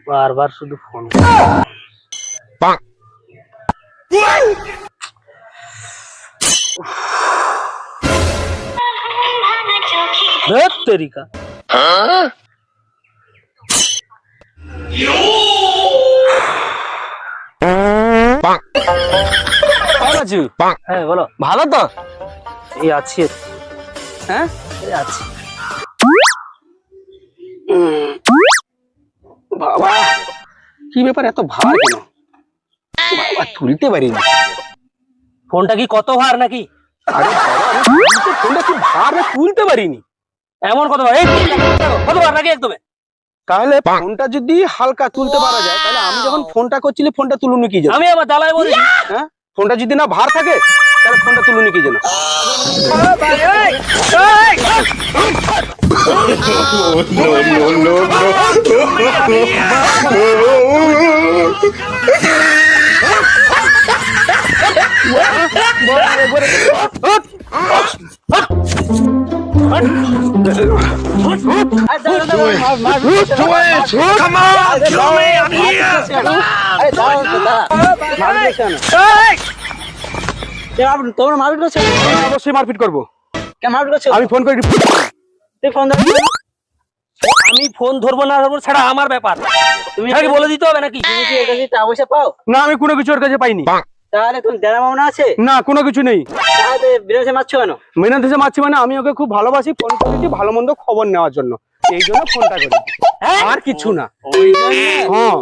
বারবার শুধু ফোন তরিকা হ্যাঁ বলো ভালো তো? এই আছি। হ্যাঁ এই আছি। বাবা কি ব্যাপার, এত ভার কেন? বাবা তুলতে পারিনি। ফোনটা কি কত ভার নাকি? আরে বাবা ফোনটা কি ভার, তুলতে পারিনি। এমন কত ভার? কত ভার নাকি একদম? তাহলে ফোনটা যদি হালকা তুলতে পারা যায়, তাহলে আমি যখন ফোনটা করছিলি ফোনটা তুলুনি কি জন্য? আমি আমার দালায় বলি, হ্যাঁ ফোনটা যদি না ভার থাকে তাহলে ফোনটা তুলুনি কি জন্য? তোমরা মারপিট করছো? অবশ্যই মারপিট করবো। কেন মারপিট করছো? আমি ফোন করে তুই ফোন ধরবি না? আমি ফোন ধরবো না ধরবো সেটা আমার ব্যাপার। তুমি কি বলে দিতে হবে নাকি? তুমি কি এর কাছে টাকা পয়সা পাও? না, আমি কোনো কিছু ওর কাছে পাইনি। তাহলে তুমি দেনা মামলা আছে? না, কোনো কিছু নেই। তাহলে বিনাশে মারছো কেন? মেনা দেশে মারছি মানে আমি ওকে খুব ভালোবাসি, ফোন করেছি ভালো মন্দ খবর নেওয়ার জন্য, এই জন্য ফোনটা করি। আর কিছু না। হ্যাঁ